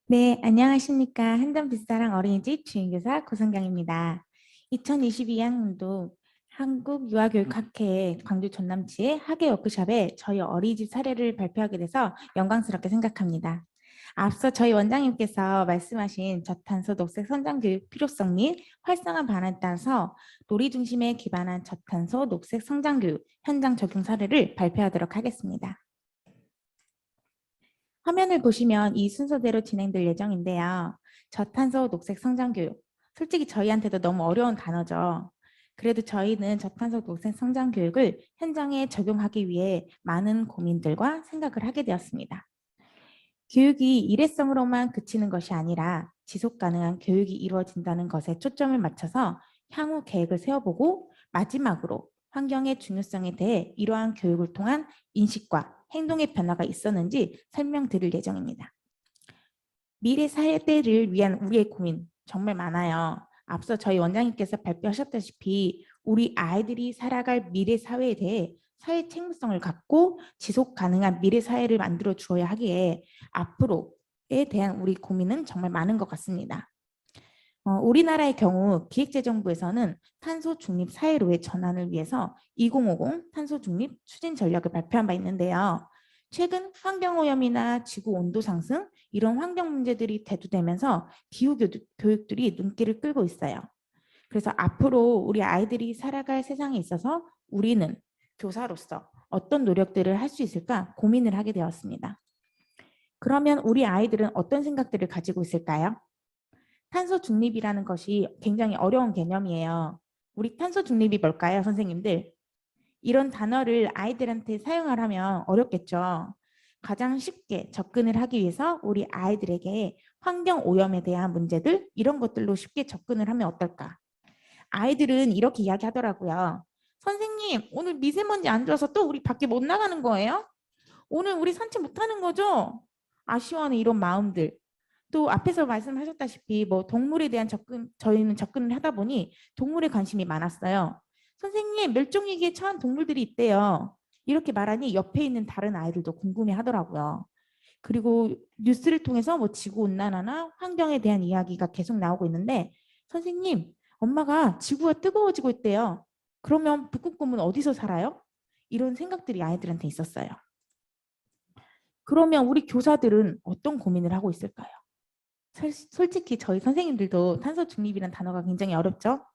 네, 안녕하십니까. 한전빗사랑 어린이집 주임교사 고성경입니다. 2022학년도 한국유아교육학회 광주 전남치의 학예 워크숍에 저희 어린이집 사례를 발표하게 돼서 영광스럽게 생각합니다. 앞서 저희 원장님께서 말씀하신 저탄소 녹색 성장교육 필요성 및 활성화 방안에 따라서 놀이 중심에 기반한 저탄소 녹색 성장교육 현장 적용 사례를 발표하도록 하겠습니다. 화면을 보시면 이 순서대로 진행될 예정인데요. 저탄소 녹색 성장교육. 솔직히 저희한테도 너무 어려운 단어죠. 그래도 저희는 저탄소 녹색 성장교육을 현장에 적용하기 위해 많은 고민들과 생각을 하게 되었습니다. 교육이 일회성으로만 그치는 것이 아니라 지속 가능한 교육이 이루어진다는 것에 초점을 맞춰서 향후 계획을 세워보고 마지막으로 환경의 중요성에 대해 이러한 교육을 통한 인식과 행동의 변화가 있었는지 설명드릴 예정입니다. 미래 사회를 위한 우리의 고민 정말 많아요. 앞서 저희 원장님께서 발표하셨다시피 우리 아이들이 살아갈 미래 사회에 대해 사회 책무성을 갖고 지속 가능한 미래 사회를 만들어 주어야 하기에 앞으로에 대한 우리 고민은 정말 많은 것 같습니다. 우리나라의 경우 기획재정부에서는 탄소 중립 사회로의 전환을 위해서 2050 탄소 중립 추진 전략을 발표한 바 있는데요. 최근 환경오염이나 지구 온도 상승 이런 환경 문제들이 대두되면서 기후 교육들이 눈길을 끌고 있어요. 그래서 앞으로 우리 아이들이 살아갈 세상에 있어서 우리는 교사로서 어떤 노력들을 할 수 있을까 고민을 하게 되었습니다. 그러면 우리 아이들은 어떤 생각들을 가지고 있을까요? 탄소 중립이라는 것이 굉장히 어려운 개념이에요. 우리 탄소 중립이 뭘까요, 선생님들? 이런 단어를 아이들한테 사용하려면 어렵겠죠. 가장 쉽게 접근을 하기 위해서 우리 아이들에게 환경 오염에 대한 문제들 이런 것들로 쉽게 접근을 하면 어떨까? 아이들은 이렇게 이야기하더라고요. 선생님, 오늘 미세먼지 안 좋아서 또 우리 밖에 못 나가는 거예요? 오늘 우리 산책 못 하는 거죠? 아쉬워하는 이런 마음들. 또 앞에서 말씀하셨다시피 뭐 동물에 대한 저희는 접근을 하다 보니 동물에 관심이 많았어요. 선생님, 멸종위기에 처한 동물들이 있대요. 이렇게 말하니 옆에 있는 다른 아이들도 궁금해 하더라고요. 그리고 뉴스를 통해서 뭐 지구온난화나 환경에 대한 이야기가 계속 나오고 있는데 선생님, 엄마가 지구가 뜨거워지고 있대요. 그러면 북극곰은 어디서 살아요? 이런 생각들이 아이들한테 있었어요. 그러면 우리 교사들은 어떤 고민을 하고 있을까요? 솔직히 저희 선생님들도 탄소 중립이라는 단어가 굉장히 어렵죠.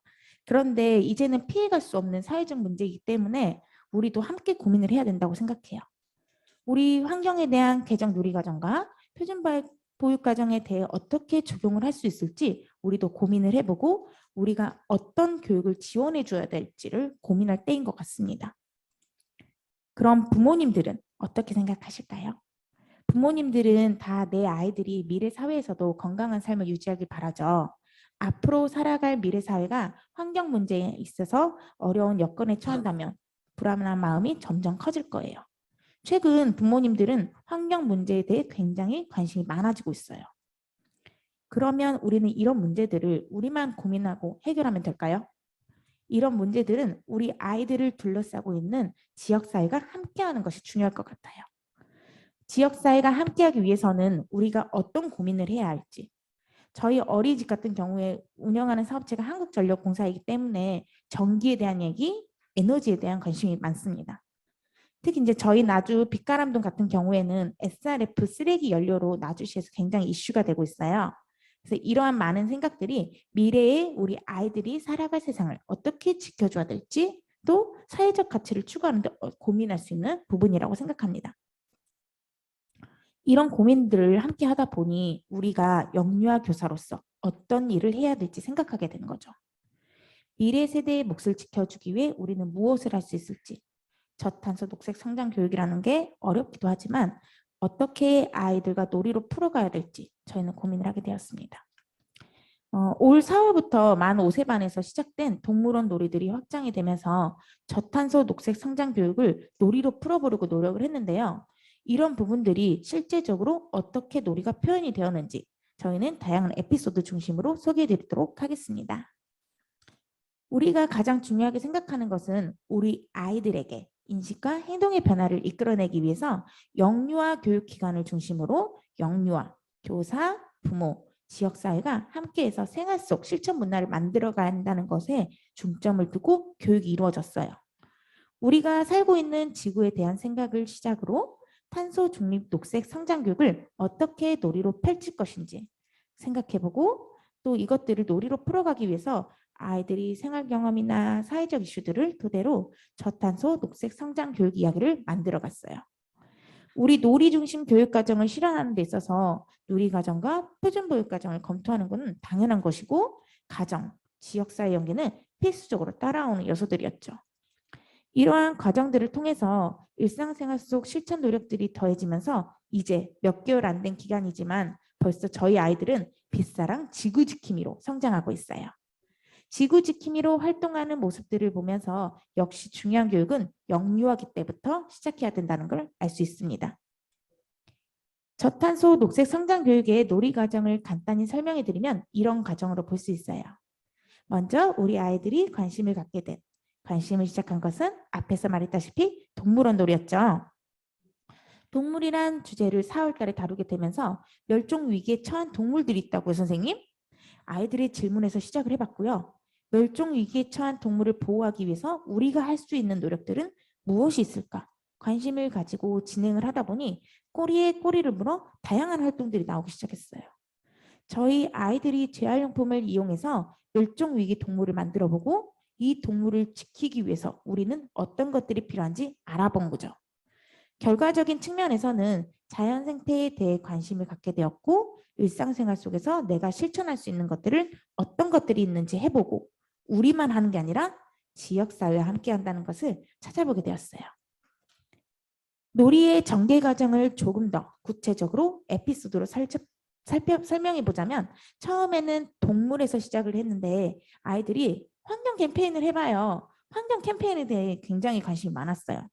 그런데 이제는 피해갈 수 없는 사회적 문제이기 때문에 우리도 함께 고민을 해야 된다고 생각해요. 우리 환경에 대한 개정 누리과정과 표준보육과정에 대해 어떻게 적용을 할 수 있을지 우리도 고민을 해보고 우리가 어떤 교육을 지원해 줘야 될지를 고민할 때인 것 같습니다. 그럼 부모님들은 어떻게 생각하실까요? 부모님들은 다 내 아이들이 미래 사회에서도 건강한 삶을 유지하길 바라죠. 앞으로 살아갈 미래 사회가 환경 문제에 있어서 어려운 여건에 처한다면 불안한 마음이 점점 커질 거예요. 최근 부모님들은 환경 문제에 대해 굉장히 관심이 많아지고 있어요. 그러면 우리는 이런 문제들을 우리만 고민하고 해결하면 될까요? 이런 문제들은 우리 아이들을 둘러싸고 있는 지역사회가 함께하는 것이 중요할 것 같아요. 지역사회가 함께하기 위해서는 우리가 어떤 고민을 해야 할지 저희 어린이집 같은 경우에 운영하는 사업체가 한국전력공사이기 때문에 전기에 대한 얘기, 에너지에 대한 관심이 많습니다. 특히 이제 저희 나주 빛가람동 같은 경우에는 SRF 쓰레기 연료로 나주시에서 굉장히 이슈가 되고 있어요. 그래서 이러한 많은 생각들이 미래에 우리 아이들이 살아갈 세상을 어떻게 지켜줘야 될지 또 사회적 가치를 추구하는 데 고민할 수 있는 부분이라고 생각합니다. 이런 고민들을 함께 하다 보니 우리가 영유아 교사로서 어떤 일을 해야 될지 생각하게 되는 거죠. 미래 세대의 몫을 지켜주기 위해 우리는 무엇을 할 수 있을지 저탄소 녹색 성장 교육이라는 게 어렵기도 하지만 어떻게 아이들과 놀이로 풀어가야 될지 저희는 고민을 하게 되었습니다. 올 4월부터 만 5세반에서 시작된 동물원 놀이들이 확장이 되면서 저탄소 녹색 성장 교육을 놀이로 풀어보려고 노력을 했는데요. 이런 부분들이 실제적으로 어떻게 놀이가 표현이 되었는지 저희는 다양한 에피소드 중심으로 소개해 드리도록 하겠습니다. 우리가 가장 중요하게 생각하는 것은 우리 아이들에게 인식과 행동의 변화를 이끌어내기 위해서 영유아 교육기관을 중심으로 영유아, 교사, 부모, 지역사회가 함께해서 생활 속 실천 문화를 만들어간다는 것에 중점을 두고 교육이 이루어졌어요. 우리가 살고 있는 지구에 대한 생각을 시작으로 탄소 중립 녹색 성장 교육을 어떻게 놀이로 펼칠 것인지 생각해보고 또 이것들을 놀이로 풀어가기 위해서 아이들이 생활 경험이나 사회적 이슈들을 토대로 저탄소 녹색 성장 교육 이야기를 만들어갔어요. 우리 놀이 중심 교육 과정을 실현하는 데 있어서 놀이 과정과 표준 보육 과정을 검토하는 것은 당연한 것이고 가정, 지역사회 연계는 필수적으로 따라오는 요소들이었죠. 이러한 과정들을 통해서 일상생활 속 실천 노력들이 더해지면서 이제 몇 개월 안 된 기간이지만 벌써 저희 아이들은 빛사랑 지구 지킴이로 성장하고 있어요. 지구 지킴이로 활동하는 모습들을 보면서 역시 중요한 교육은 영유아기 때부터 시작해야 된다는 걸 알 수 있습니다. 저탄소 녹색 성장 교육의 놀이 과정을 간단히 설명해 드리면 이런 과정으로 볼 수 있어요. 먼저 우리 아이들이 관심을 시작한 것은 앞에서 말했다시피 동물원 놀이였죠. 동물이란 주제를 4월 달에 다루게 되면서 멸종 위기에 처한 동물들이 있다고요, 선생님? 아이들이 질문에서 시작을 해봤고요. 멸종 위기에 처한 동물을 보호하기 위해서 우리가 할 수 있는 노력들은 무엇이 있을까? 관심을 가지고 진행을 하다 보니 꼬리에 꼬리를 물어 다양한 활동들이 나오기 시작했어요. 저희 아이들이 재활용품을 이용해서 멸종 위기 동물을 만들어보고 이 동물을 지키기 위해서 우리는 어떤 것들이 필요한지 알아본 거죠. 결과적인 측면에서는 자연 생태에 대해 관심을 갖게 되었고 일상생활 속에서 내가 실천할 수 있는 것들을 어떤 것들이 있는지 해보고 우리만 하는 게 아니라 지역사회와 함께 한다는 것을 찾아보게 되었어요. 놀이의 전개 과정을 조금 더 구체적으로 에피소드로 설명해 보자면 처음에는 동물에서 시작을 했는데 아이들이 환경 캠페인을 해봐요. 환경 캠페인에 대해 굉장히 관심이 많았어요.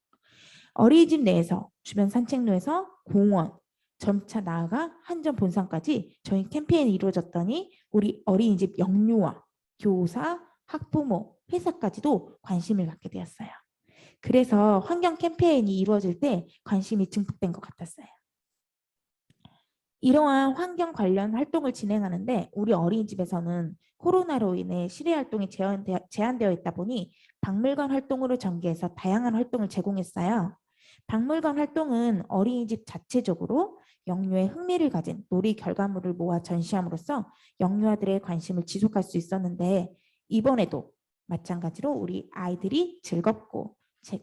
어린이집 내에서 주변 산책로에서 공원, 점차 나아가 한전 본산까지 저희 캠페인이 이루어졌더니 우리 어린이집 영유아, 교사, 학부모, 회사까지도 관심을 갖게 되었어요. 그래서 환경 캠페인이 이루어질 때 관심이 증폭된 것 같았어요. 이러한 환경 관련 활동을 진행하는데 우리 어린이집에서는 코로나로 인해 실외 활동이 제한되어 있다 보니 박물관 활동으로 전개해서 다양한 활동을 제공했어요. 박물관 활동은 어린이집 자체적으로 영유에 흥미를 가진 놀이 결과물을 모아 전시함으로써 영유아들의 관심을 지속할 수 있었는데 이번에도 마찬가지로 우리 아이들이 즐겁고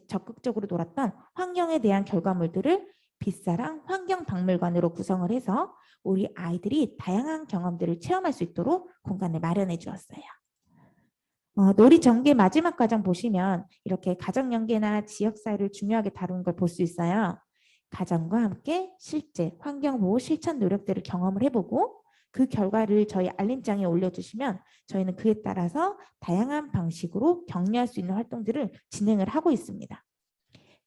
적극적으로 놀았던 환경에 대한 결과물들을 빛사랑 환경박물관으로 구성을 해서 우리 아이들이 다양한 경험들을 체험할 수 있도록 공간을 마련해 주었어요. 놀이 전개 마지막 과정 보시면 이렇게 가정 연계나 지역사회를 중요하게 다루는 걸 볼 수 있어요. 가정과 함께 실제 환경보호 실천 노력들을 경험을 해보고 그 결과를 저희 알림장에 올려주시면 저희는 그에 따라서 다양한 방식으로 격려할 수 있는 활동들을 진행을 하고 있습니다.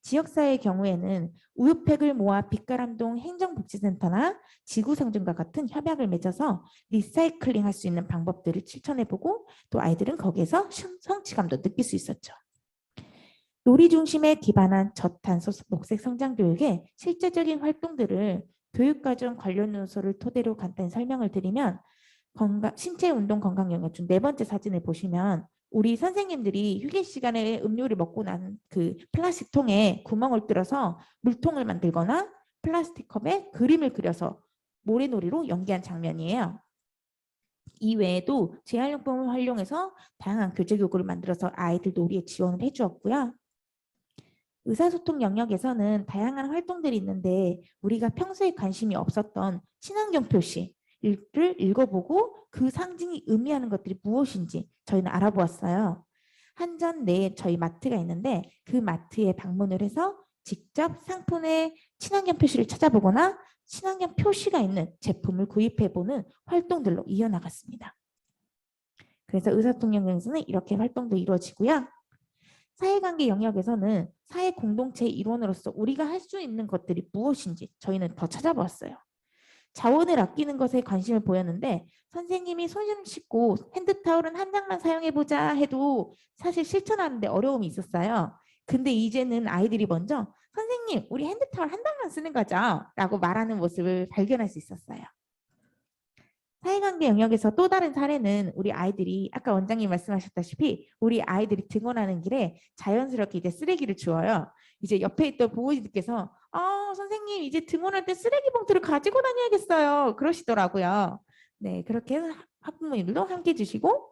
지역사회의 경우에는 우유팩을 모아 빛가람동 행정복지센터나 지구상중과 같은 협약을 맺어서 리사이클링할 수 있는 방법들을 실천해보고 또 아이들은 거기에서 성취감도 느낄 수 있었죠. 놀이 중심에 기반한 저탄소 녹색 성장 교육의 실제적인 활동들을 교육과정 관련 요소를 토대로 간단히 설명을 드리면 신체 운동 건강 영역 중 네 번째 사진을 보시면 우리 선생님들이 휴게 시간에 음료를 먹고 난 그 플라스틱 통에 구멍을 뚫어서 물통을 만들거나 플라스틱 컵에 그림을 그려서 모래놀이로 연기한 장면이에요. 이외에도 재활용품을 활용해서 다양한 교재 교구를 만들어서 아이들 놀이에 지원을 해주었고요. 의사소통 영역에서는 다양한 활동들이 있는데 우리가 평소에 관심이 없었던 친환경 표시 를 읽어보고 그 상징이 의미하는 것들이 무엇인지 저희는 알아보았어요. 한전 내에 저희 마트가 있는데 그 마트에 방문을 해서 직접 상품의 친환경 표시를 찾아보거나 친환경 표시가 있는 제품을 구입해보는 활동들로 이어나갔습니다. 그래서 의사소통 영역에서는 이렇게 활동도 이루어지고요. 사회관계 영역에서는 사회 공동체의 일원으로서 우리가 할 수 있는 것들이 무엇인지 저희는 더 찾아보았어요. 자원을 아끼는 것에 관심을 보였는데 선생님이 손 좀 씻고 핸드타올은 한 장만 사용해보자 해도 사실 실천하는데 어려움이 있었어요. 근데 이제는 아이들이 먼저 선생님, 우리 핸드타월 한 장만 쓰는 거죠? 라고 말하는 모습을 발견할 수 있었어요. 사회관계 영역에서 또 다른 사례는 우리 아이들이 아까 원장님 말씀하셨다시피 우리 아이들이 등원하는 길에 자연스럽게 이제 쓰레기를 주워요. 이제 옆에 있던 부모님들께서 선생님 이제 등원할 때 쓰레기 봉투를 가지고 다녀야겠어요. 그러시더라고요. 네, 그렇게 해서 학부모님들도 함께 주시고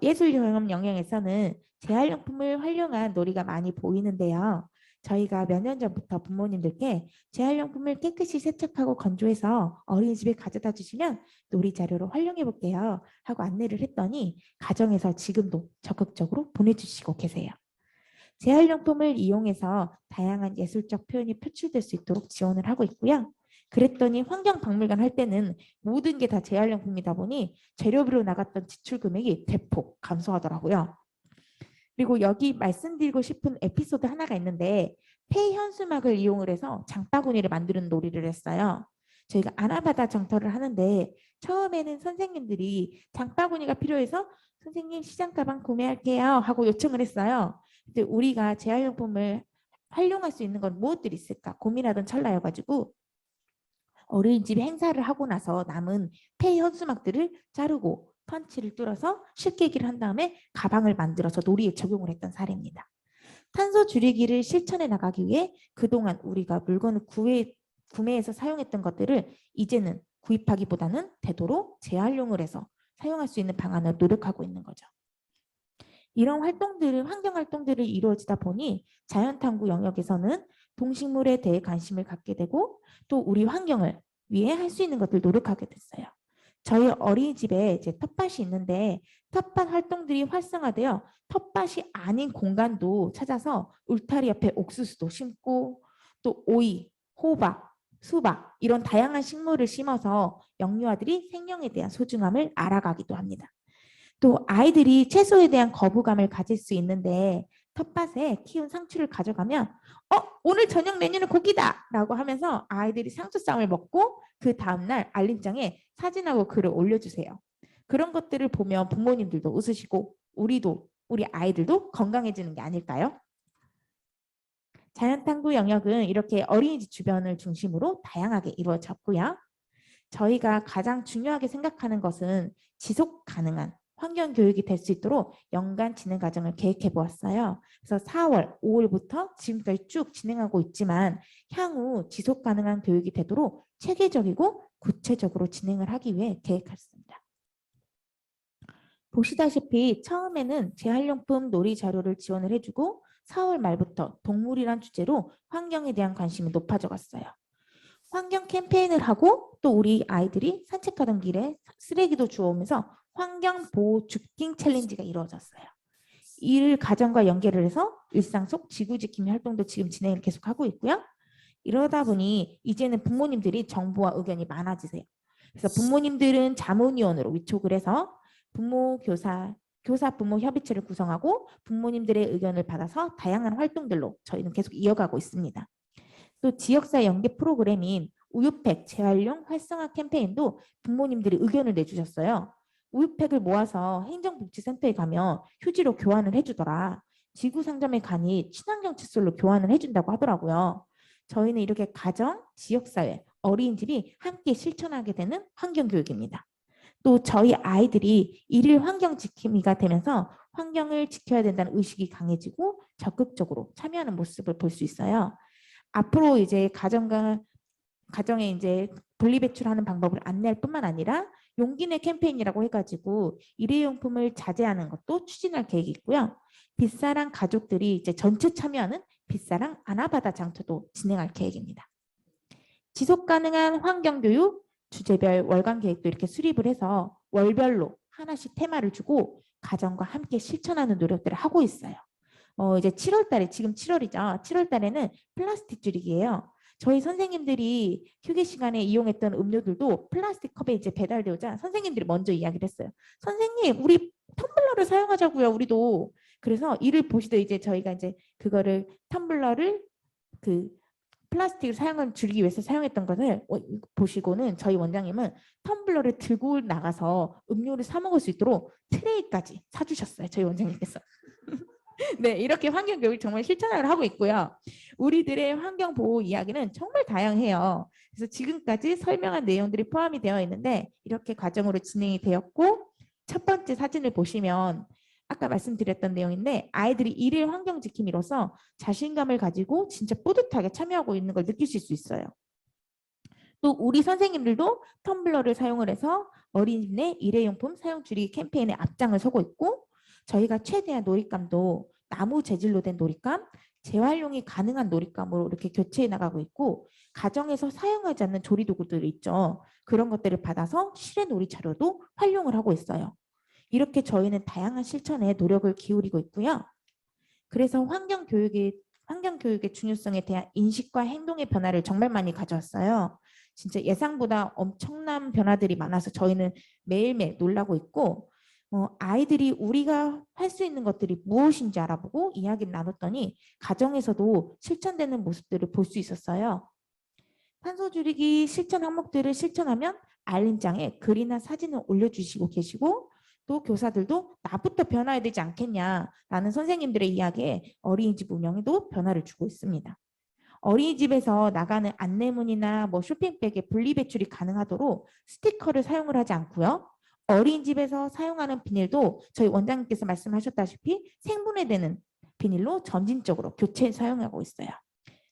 예술경험 영역에서는 재활용품을 활용한 놀이가 많이 보이는데요. 저희가 몇 년 전부터 부모님들께 재활용품을 깨끗이 세척하고 건조해서 어린이집에 가져다 주시면 놀이 자료로 활용해 볼게요 하고 안내를 했더니 가정에서 지금도 적극적으로 보내주시고 계세요. 재활용품을 이용해서 다양한 예술적 표현이 표출될 수 있도록 지원을 하고 있고요. 그랬더니 환경박물관 할 때는 모든 게 다 재활용품이다 보니 재료비로 나갔던 지출 금액이 대폭 감소하더라고요. 그리고 여기 말씀드리고 싶은 에피소드 하나가 있는데 폐현수막을 이용을 해서 장바구니를 만드는 놀이를 했어요. 저희가 아나바다 정터를 하는데 처음에는 선생님들이 장바구니가 필요해서 선생님 시장 가방 구매할게요 하고 요청을 했어요. 근데 우리가 재활용품을 활용할 수 있는 건 무엇들이 있을까 고민하던 찰나여가지고 어린이집 행사를 하고 나서 남은 폐현수막들을 자르고 펀치를 뚫어서 쉽게기를 한 다음에 가방을 만들어서 놀이에 적용을 했던 사례입니다. 탄소 줄이기를 실천해 나가기 위해 그동안 우리가 물건을 구매해서 사용했던 것들을 이제는 구입하기보다는 되도록 재활용을 해서 사용할 수 있는 방안을 노력하고 있는 거죠. 이런 활동들은 환경활동들이 이루어지다 보니 자연탐구 영역에서는 동식물에 대해 관심을 갖게 되고 또 우리 환경을 위해 할 수 있는 것들 노력하게 됐어요. 저희 어린이집에 이제 텃밭이 있는데 텃밭 활동들이 활성화되어 텃밭이 아닌 공간도 찾아서 울타리 옆에 옥수수도 심고 또 오이, 호박, 수박 이런 다양한 식물을 심어서 영유아들이 생명에 대한 소중함을 알아가기도 합니다. 또 아이들이 채소에 대한 거부감을 가질 수 있는데 텃밭에 키운 상추를 가져가면 오늘 저녁 메뉴는 고기다 라고 하면서 아이들이 상추쌈을 먹고 그 다음날 알림장에 사진하고 글을 올려주세요. 그런 것들을 보면 부모님들도 웃으시고 우리 아이들도 건강해지는 게 아닐까요? 자연탐구 영역은 이렇게 어린이집 주변을 중심으로 다양하게 이루어졌고요. 저희가 가장 중요하게 생각하는 것은 지속 가능한 환경교육이 될 수 있도록 연간 진행 과정을 계획해 보았어요. 그래서 4월, 5월부터 지금까지 쭉 진행하고 있지만 향후 지속 가능한 교육이 되도록 체계적이고 구체적으로 진행을 하기 위해 계획했습니다. 보시다시피 처음에는 재활용품 놀이 자료를 지원을 해주고 4월 말부터 동물이란 주제로 환경에 대한 관심이 높아져 갔어요. 환경 캠페인을 하고 또 우리 아이들이 산책하던 길에 쓰레기도 주워오면서 환경보호 줍깅 챌린지가 이루어졌어요. 이를 가정과 연계를 해서 일상 속 지구지킴이 활동도 지금 진행을 계속하고 있고요. 이러다 보니 이제는 부모님들이 정보와 의견이 많아지세요. 그래서 부모님들은 자문위원으로 위촉을 해서 교사 부모 협의체를 구성하고 부모님들의 의견을 받아서 다양한 활동들로 저희는 계속 이어가고 있습니다. 또 지역사회 연계 프로그램인 우유팩 재활용 활성화 캠페인도 부모님들이 의견을 내주셨어요. 우유팩을 모아서 행정복지센터에 가면 휴지로 교환을 해주더라. 지구상점에 가니 친환경 칫솔로 교환을 해준다고 하더라고요. 저희는 이렇게 가정, 지역사회, 어린이집이 함께 실천하게 되는 환경교육입니다. 또 저희 아이들이 일일 환경지킴이가 되면서 환경을 지켜야 된다는 의식이 강해지고 적극적으로 참여하는 모습을 볼 수 있어요. 앞으로 이제 가정에 이제 분리배출하는 방법을 안내할 뿐만 아니라 용기내 캠페인이라고 해가지고 일회용품을 자제하는 것도 추진할 계획이 있고요. 빗사랑 가족들이 이제 전체 참여하는 빗사랑 아나바다 장터도 진행할 계획입니다. 지속 가능한 환경교육 주제별 월간 계획도 이렇게 수립을 해서 월별로 하나씩 테마를 주고 가정과 함께 실천하는 노력들을 하고 있어요. 이제 7월 달에 지금 7월이죠. 7월 달에는 플라스틱 줄이기예요. 저희 선생님들이 휴게 시간에 이용했던 음료들도 플라스틱 컵에 이제 배달되오자 선생님들이 먼저 이야기를 했어요. 선생님, 우리 텀블러를 사용하자고요. 우리도. 그래서 이를 보시더 이제 저희가 이제 그거를 텀블러를 그 플라스틱을 사용을 줄이기 위해서 사용했던 것을 보시고는 저희 원장님은 텀블러를 들고 나가서 음료를 사 먹을 수 있도록 트레이까지 사주셨어요. 저희 원장님께서. 네, 이렇게 환경 교육을 정말 실천을 하고 있고요. 우리들의 환경 보호 이야기는 정말 다양해요. 그래서 지금까지 설명한 내용들이 포함이 되어 있는데 이렇게 과정으로 진행이 되었고 첫 번째 사진을 보시면 아까 말씀드렸던 내용인데 아이들이 일일 환경 지킴이로서 자신감을 가지고 진짜 뿌듯하게 참여하고 있는 걸 느끼실 수 있어요. 또 우리 선생님들도 텀블러를 사용을 해서 어린이집 일회용품 사용 줄이기 캠페인에 앞장을 서고 있고 저희가 최대한 놀잇감도 나무 재질로 된 놀잇감, 재활용이 가능한 놀잇감으로 이렇게 교체해 나가고 있고 가정에서 사용하지 않는 조리도구들 있죠. 그런 것들을 받아서 실외 놀이차로도 활용을 하고 있어요. 이렇게 저희는 다양한 실천에 노력을 기울이고 있고요. 그래서 환경교육의 중요성에 대한 인식과 행동의 변화를 정말 많이 가져왔어요. 진짜 예상보다 엄청난 변화들이 많아서 저희는 매일매일 놀라고 있고 아이들이 우리가 할 수 있는 것들이 무엇인지 알아보고 이야기를 나눴더니 가정에서도 실천되는 모습들을 볼 수 있었어요. 탄소 줄이기 실천 항목들을 실천하면 알림장에 글이나 사진을 올려주시고 계시고 또 교사들도 나부터 변화해야 되지 않겠냐라는 선생님들의 이야기에 어린이집 운영에도 변화를 주고 있습니다. 어린이집에서 나가는 안내문이나 뭐 쇼핑백에 분리배출이 가능하도록 스티커를 사용을 하지 않고요. 어린이집에서 사용하는 비닐도 저희 원장님께서 말씀하셨다시피 생분해되는 비닐로 점진적으로 교체 사용하고 있어요.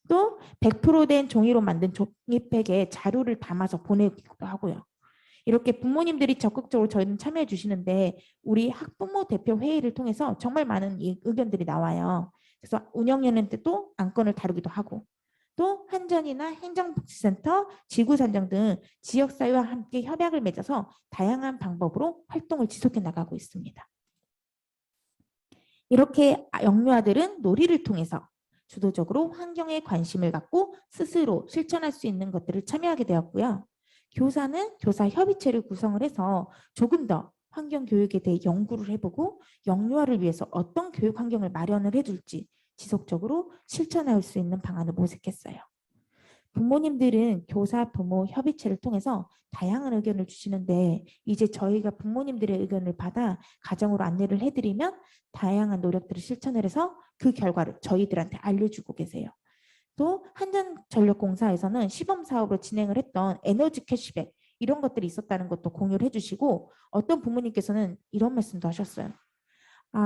또 100%된 종이로 만든 종이백에 자료를 담아서 보내기도 하고요. 이렇게 부모님들이 적극적으로 저희는 참여해 주시는데 우리 학부모 대표 회의를 통해서 정말 많은 의견들이 나와요. 그래서 운영위원회 때도 안건을 다루기도 하고 또 한전이나 행정복지센터, 지구산정 등 지역사회와 함께 협약을 맺어서 다양한 방법으로 활동을 지속해 나가고 있습니다. 이렇게 영유아들은 놀이를 통해서 주도적으로 환경에 관심을 갖고 스스로 실천할 수 있는 것들을 참여하게 되었고요. 교사는 교사 협의체를 구성을 해서 조금 더 환경 교육에 대해 연구를 해보고 영유아를 위해서 어떤 교육 환경을 마련을 해줄지 지속적으로 실천할 수 있는 방안을 모색했어요. 부모님들은 교사 부모 협의체를 통해서 다양한 의견을 주시는데 이제 저희가 부모님들의 의견을 받아 가정으로 안내를 해드리면 다양한 노력들을 실천을 해서 그 결과를 저희들한테 알려주고 계세요. 또 한전전력공사에서는 시범사업으로 진행을 했던 에너지 캐시백 이런 것들이 있었다는 것도 공유를 해주시고 어떤 부모님께서는 이런 말씀도 하셨어요.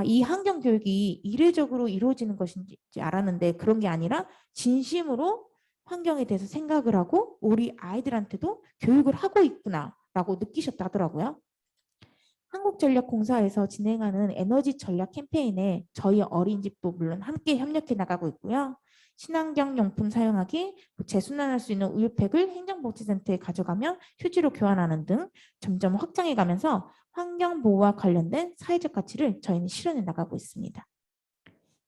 이 환경 교육이 이례적으로 이루어지는 것인지 알았는데 그런 게 아니라 진심으로 환경에 대해서 생각을 하고 우리 아이들한테도 교육을 하고 있구나라고 느끼셨다더라고요. 한국전력공사에서 진행하는 에너지 전략 캠페인에 저희 어린이집도 물론 함께 협력해 나가고 있고요. 친환경 용품 사용하기, 재순환할 수 있는 우유팩을 행정복지센터에 가져가며 휴지로 교환하는 등 점점 확장해 가면서 환경보호와 관련된 사회적 가치를 저희는 실현해 나가고 있습니다.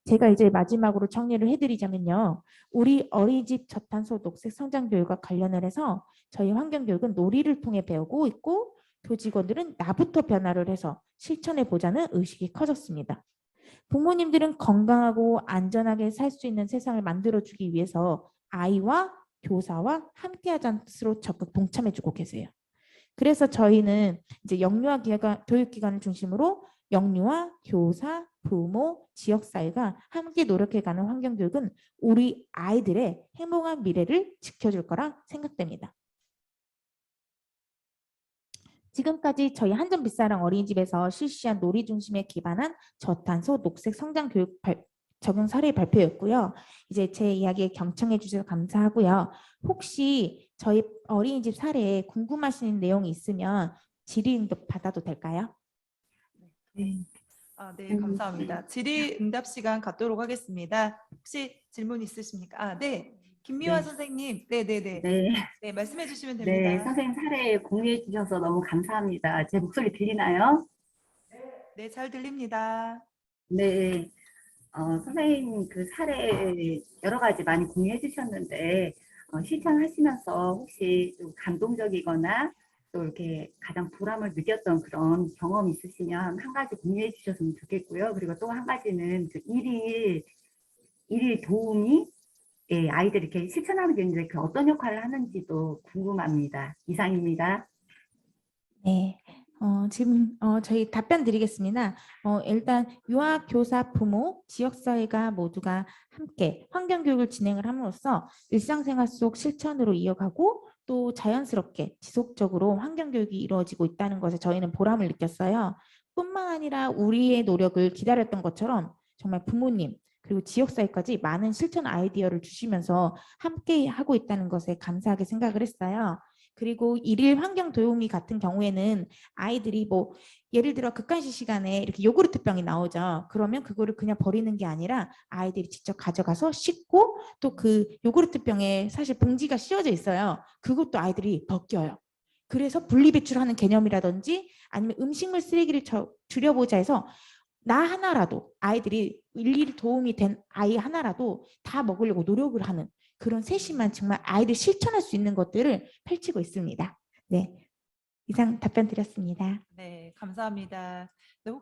제가 이제 마지막으로 정리를 해드리자면요. 우리 어린이집 저탄소 녹색 성장 교육과 관련을 해서 저희 환경교육은 놀이를 통해 배우고 있고 교직원들은 나부터 변화를 해서 실천해 보자는 의식이 커졌습니다. 부모님들은 건강하고 안전하게 살 수 있는 세상을 만들어주기 위해서 아이와 교사와 함께하자는 뜻으로 적극 동참해주고 계세요. 그래서 저희는 이제 영유아 교육기관을 중심으로 영유아, 교사, 부모, 지역사회가 함께 노력해가는 환경교육은 우리 아이들의 행복한 미래를 지켜줄 거라 생각됩니다. 지금까지 저희 한전빗사랑 어린이집에서 실시한 놀이 중심에 기반한 저탄소 녹색 성장 교육 적용 사례 발표였고요. 이제 제 이야기에 경청해 주셔서 감사하고요. 혹시 저희 어린이집 사례에 궁금하신 내용이 있으면 질의응답 받아도 될까요? 네. 네, 감사합니다. 질의응답 시간 갖도록 하겠습니다. 혹시 질문 있으십니까? 네. 김미화 네. 선생님. 네네네. 네, 네, 말씀해 주시면 네, 됩니다. 선생님 사례 공유해 주셔서 너무 감사합니다. 제 목소리 들리나요? 네, 잘 들립니다. 네, 선생님 그 사례 여러 가지 많이 공유해 주셨는데 실천하시면서 혹시 좀 감동적이거나 또 이렇게 가장 보람을 느꼈던 그런 경험 있으시면 한 가지 공유해 주셨으면 좋겠고요. 그리고 또 한 가지는 그 일일 도우미 아이들이 이렇게 실천하는 게 있는데 그 어떤 역할을 하는지도 궁금합니다. 이상입니다. 네. 지금 저희 답변 드리겠습니다. 일단 유아, 교사, 부모, 지역사회가 모두가 함께 환경교육을 진행을 함으로써 일상생활 속 실천으로 이어가고 또 자연스럽게 지속적으로 환경교육이 이루어지고 있다는 것에 저희는 보람을 느꼈어요. 뿐만 아니라 우리의 노력을 기다렸던 것처럼 정말 부모님 그리고 지역사회까지 많은 실천 아이디어를 주시면서 함께 하고 있다는 것에 감사하게 생각을 했어요. 그리고 일일 환경 도우미 같은 경우에는 아이들이 뭐 예를 들어 급간식 시간에 이렇게 요구르트 병이 나오죠. 그러면 그거를 그냥 버리는 게 아니라 아이들이 직접 가져가서 씻고 또 그 요구르트 병에 사실 봉지가 씌워져 있어요. 그것도 아이들이 벗겨요. 그래서 분리배출하는 개념이라든지 아니면 음식물 쓰레기를 줄여보자 해서 나 하나라도 아이들이 일일이 도움이 된 아이 하나라도 다 먹으려고 노력을 하는 그런 세심한 정말 아이들 실천할 수 있는 것들을 펼치고 있습니다. 네, 이상 답변 드렸습니다. 네, 감사합니다. 네,